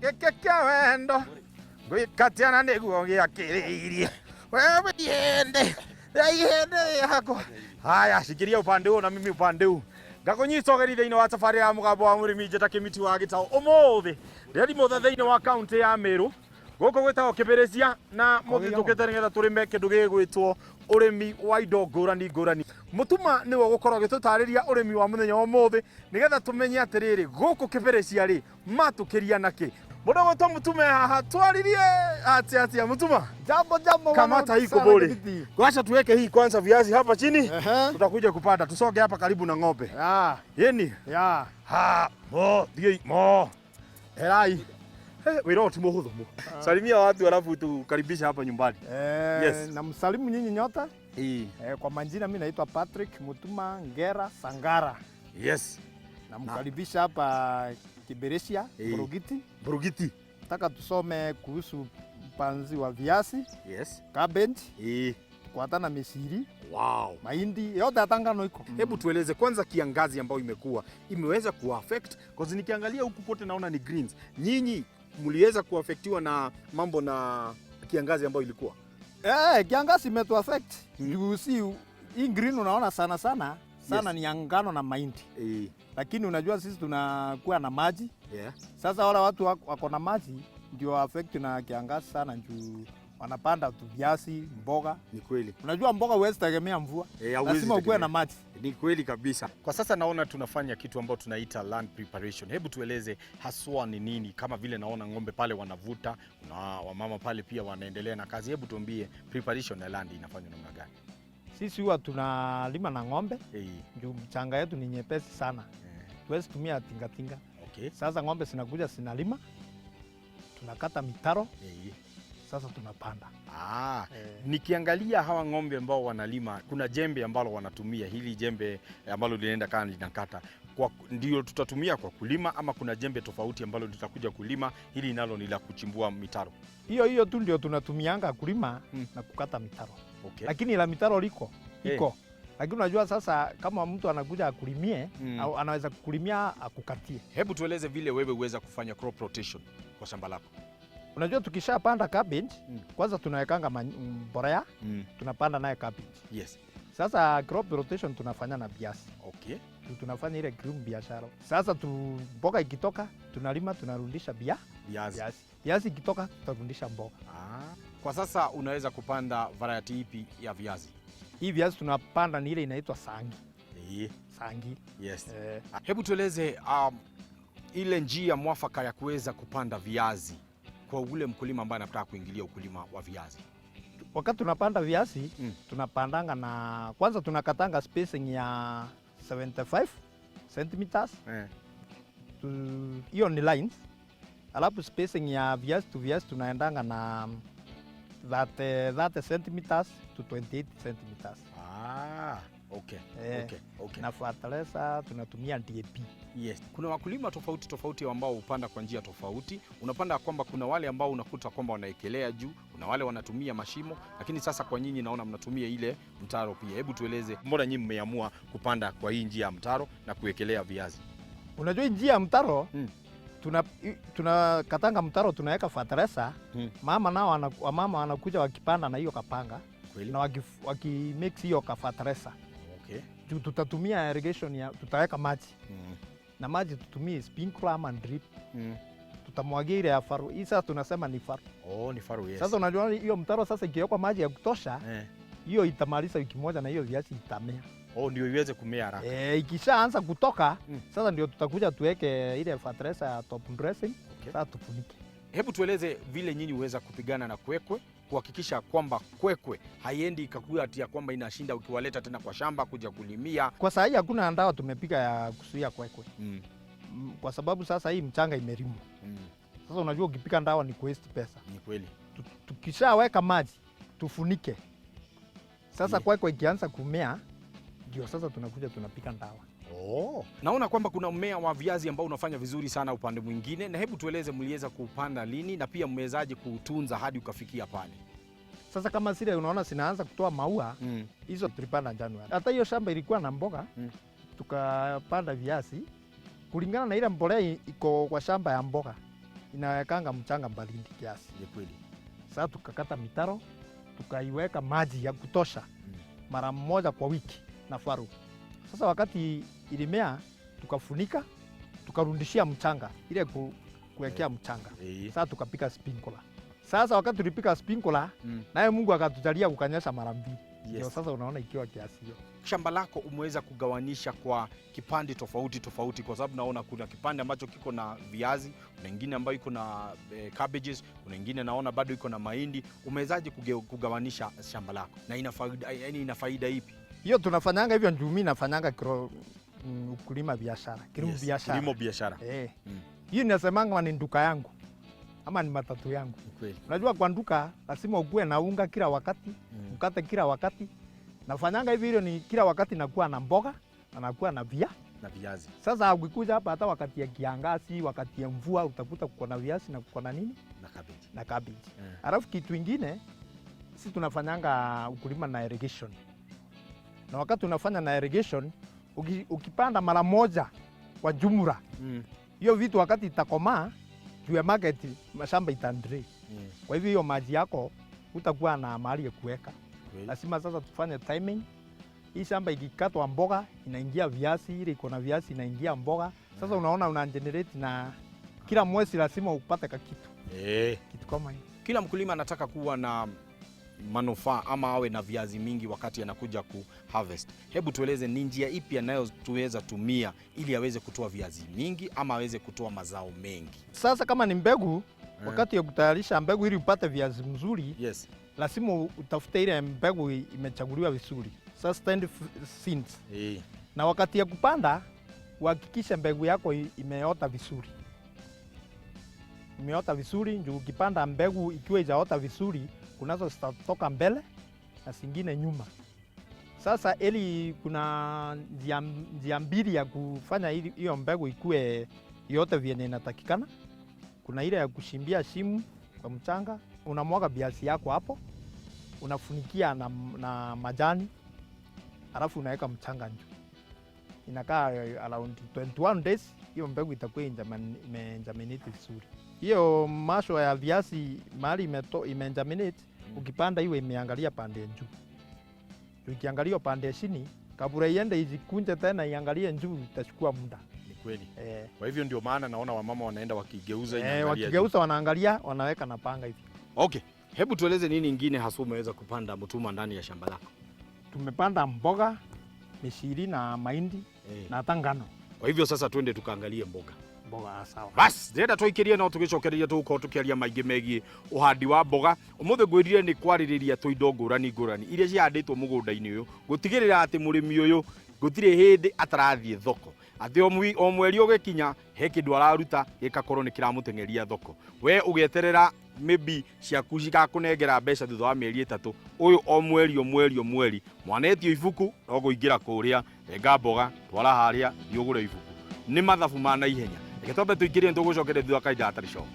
Gekeka wendo. Gwikatiana niguo giakiriirie. Wewe yende. Yende yako. Haya, shikilia upande huu na mimi upande huu. Ngakunyitogeri thiini wa safari ya mugambo wa Ũrĩmi njeta Kimiti wa Gitau. Umuthi rĩrĩ mothe thiini wa kaunti ya Meru. Gũkũ gwĩtagwo Kibirichia na mũthĩ tũkĩte nĩgetha tũrĩme kĩndũ gĩgwĩtwo ũrĩmi wa indo ngũrani ngũrani. Mũtuma nĩwe gũkorwo gĩtũtarĩria ũrĩmi wa mũthenya wa ũmũthĩ nĩgetha tũmenye atĩrĩrĩ gũkũ Kibirichia rĩ matũkĩria nakĩ. Mũndũ gwĩtwo Mũtume haha twaririe atia Mũtuma. Jambo kamata hii kuburi. Kwacha tuweke hii kwanza viazi hapa chini. Tutakuja kupanda. Tusoge hapa karibu na ng'ombe. Yeni? Ha, mo. Erai. Wiro tu muhudhu. Salimia watu alafu tukaribisha hapa nyumbani. Yes. Na msalimu nyinyi nyote. Kwa majina mimi naitwa Patrick Mutuma Ngera Sangara. Yes. Na mkaribisha hapa Kibirichia, Burugiti. Nataka tusome kuhusu upanzi wa viazi. Yes. Cabbage. Kuatana misiri. Wow. Mahindi, yote atangano iko. Hebu tueleze kwanza kiangazi ambayo imeweza kuaffect cause nikiangalia huku kote naona ni greens. Nyinyi mliweza kuaffectiwa na mambo na kiangazi ambayo ilikuwa? Kiangazi imetu affect. You see hii green unaona sana ni ngano na mahindi. Lakini unajua sisi tunakuwa na maji. Sasa wale watu wako na maji ndio affect na kiangazi sana juu wanapanda tu viazi, mboga. Ni kweli. Unajua mboga huwezi tegemea mvua. Lazima ukuwe na maji. Ni kweli kabisa. Kwa sasa naona tunafanya kitu ambacho tunaita land preparation. Hebu tueleze haswa ni nini? Kama vile naona ng'ombe pale wanavuta, na wamama pale pia wanaendelea na kazi. Hebu tuambie preparation ya land inafanywa namna gani? Sisi huwa tunalima na ng'ombe. Juu mchanga yetu ni nyepesi sana. Tuwezi tumia tingatinga. Sasa ng'ombe zinakuja zinalima. Tunakata mitaro. Sasa tunapanda. Nikiangalia hawa ng'ombe ambao wanalima, kuna jembe ambalo wanatumia, hili jembe ambalo linaenda kana linakata. Ndio tutatumia kwa kulima ama kuna jembe tofauti ambalo litakuja kulima, hili nalo ni la kuchimbua mitaro? Hiyo tu ndio tunatumianga kulima na kukata mitaro. Lakini la mitaro iko. Lakini unajua sasa kama mtu anakuja akulimie au anaweza kukulimia akukatie. Hebu tueleze vile wewe uweza kufanya crop rotation kwa shamba lako. Unajua tukishapanda cabbage, kwanza tunawekanga mbolea, tunapanda naye cabbage. Yes. Sasa crop rotation tunafanya na viazi. Tunafanya ile green biashara. Sasa mboga ikitoka, tunalima tunarudisha viazi. Viazi ikitoka, tutarudisha mboga. Kwa sasa unaweza kupanda variety ipi ya viazi? Hii viazi tunapanda ni ile inaitwa sangi. Sangi. Yes. Hebu tueleze ile njia mwafaka ya kuweza kupanda viazi kwa ule mkulima ambaye anataka kuingilia ukulima wa viazi. Wakati tunapanda viazi, tunapandanga na kwanza tunakatanga spacing ya 75 centimeters. Hiyo ni lines. Alafu spacing ya viazi to viazi tunaendanga na 30 centimeters to 28 centimeters. Okay. Na fertilizer tunatumia DAP. Yes. Kuna wakulima tofauti ambao hupanda kwa njia tofauti. Unapanda kwamba kuna wale ambao unakuta kwamba wanaekelea juu, kuna wale wanatumia mashimo, lakini sasa kwa nyinyi naona mnatumia ile mtaro pia. Hebu tueleze mbona nyinyi mmeamua kupanda kwa hii njia ya mtaro na kuekelea viazi? Unajua njia ya mtaro tunakatanga mtaro tunaweka fertilizer. Mama wanakuja wakipanda na hiyo kapanga. Na wakimix hiyo ka fertilizer. Juu tutatumia irrigation tutaweka maji. Na maji tutumie sprinkler ama drip. Tutamwagia ile ya faru. Hii sasa tunasema ni faru. Ni faru, yes. Sasa unajua hiyo mtaro sasa ikiwekwa maji ya kutosha, hiyo itamaliza wiki moja na hiyo viazi itamea. Ndio iweze kumea haraka. Ikishaanza kutoka, sasa ndio tutakuja tuweke ile fertilizer ya top dressing. Sasa tufunike. Hebu tueleze vile nyinyi uweza kupigana na kwekwe, kuhakikisha kwamba kwekwe haiendi ikakuwa atia kwamba inashinda ukiwaleta tena kwa shamba kuja kulimia. Kwa sasa hii hakuna ndawa tumepiga ya kuzuia kwekwe. Kwa sababu sasa hii mchanga imerimwa. Sasa unajua ukipika ndawa ni waste pesa. Ni kweli. Tukishaweka maji tufunike. Sasa kwekwe ikianza kumea ndio sasa tunakuja tunapika ndawa. Naona kwamba kuna mmea wa viazi ambao unafanya vizuri sana upande mwingine, na hebu tueleze mliweza kupanda lini na pia mmewezaje kuutunza hadi ukafikia pale? Sasa kama zile unaona zinaanza kutoa maua, hizo tulipanda Januari. Hata hiyo shamba ilikuwa na mboga, tukapanda viazi kulingana na ile mbolea iko kwa shamba ya mboga. inawekanga mchanga baridi kiasi. Ni kweli. Sasa tukakata mitaro, tukaiweka maji ya kutosha mara moja kwa wiki na faru. Sasa wakati ilimea tukafunika, tukarudishia mchanga ile kuwekea mchanga. Sasa tukapika sprinkler. Sasa wakati tulipika sprinkler, naye Mungu akatujalia kukanyesha mara 2. Ndio sasa unaona ikiwa kiasi hiyo. Shamba lako umeweza kugawanisha kwa kipande tofauti tofauti, kwa sababu naona kuna kipande ambacho kiko na viazi, kuna ingine ambayo iko na cabbages, kuna ingine naona bado iko na mahindi. Umewezaje kugawanisha shamba lako na ina faida ipi? Hiyo tunafanyanga hivyo njoo mimi nafanyanga ukulima biashara, kilimo biashara. Hiyo ninasemanga ni nduka yangu ama ni matatu yangu. Unajua kwa nduka lazima ukue na unga kila wakati, mkate kila wakati. Nafanyanga hivi hilo ni kila wakati nakuwa na mboga na nakuwa na viazi. Sasa ukikuja hapa hata wakati ya kiangazi, wakati ya mvua utakuta kuko na viazi na kuko na nini? Na cabbage. Alafu kitu kingine sisi tunafanyanga ukulima na irrigation. Na wakati unafanya na irrigation, ukipanda mara moja kwa jumla, hiyo vitu wakati itakomaa juu ya market mashamba itandre. Kwa hivyo hiyo maji yako utakuwa na mahali ya kuweka. Lazima sasa tufanye timing. Hii shamba ikikatwa mboga inaingia viazi, ile iko na viazi inaingia mboga. Sasa unaona una generate na kila mwezi lazima upate kitu. Kitu kama hiyo. Kila mkulima anataka kuwa na manufaa ama awe na viazi mingi wakati anakuja ku harvest. Hebu tueleze ni njia ipi anayoweza tumia ili aweze kutoa viazi mingi ama aweze kutoa mazao mengi. Sasa kama ni mbegu, wakati ya kutayarisha mbegu ili upate viazi mzuri, lazima utafute ile mbegu imechaguliwa vizuri, sustained seeds. Na wakati ya kupanda uhakikishe mbegu yako imeota vizuri. Imeota vizuri, ndio ukipanda mbegu ikiwa haijaota vizuri, kunazo zitatoka mbele na zingine nyuma. Sasa ili kuna njia mbili ya kufanya hiyo mbegu ikue yote vyenye inatakikana. Kuna ile ya kushimbia shimo kwa mchanga, unamwaga viazi yako hapo, unafunikia na majani, alafu unaweka mchanga juu. Inakaa around 21 days, hiyo mbegu itakuwa imegerminate vizuri. Hiyo masho ya viazi mahali imegerminate, ukipanda iwe imeangalia pande juu. Ukiangalia pande chini, kabla iende ijikunje tena iangalie juu itachukua muda. Ni kweli. Kwa hivyo ndio maana naona wamama wanaenda wakigeuza inaangalia. Wakigeuza wanaangalia, wanaweka na panga hivi. Okay. Hebu tueleze nini ingine hasa umeweza kupanda mtuma ndani ya shamba lako? Tumepanda mboga, mishiri na mahindi na ngano. Kwa hivyo sasa twende tukaangalie mboga. Sawa. Bas, ndenda twikirie no tugicokereria tuko tukiaria maingi megi uhandi wa mboga. Umuthe ngwirire ni kwaririria tuindo ngurani iria cihanditwo mugunda-ini uyu gutigirira ati murimi uyu gutire hindi atarathie thoko, ati o mweri ugikinya he kindu araruta gikakorwo ni kiramutengeria thoko. We ugeterera maybe ciaku cigakunengera mbeca thutha wa mieri 3, uyu o mweri mwanetio ibuku no guingira kuria renga mboga twara haria thiugure ibuku. Ni mathabu ma na ihenya. Gĩtombe tuingĩrie ntugucokeria thutha kaida atari show.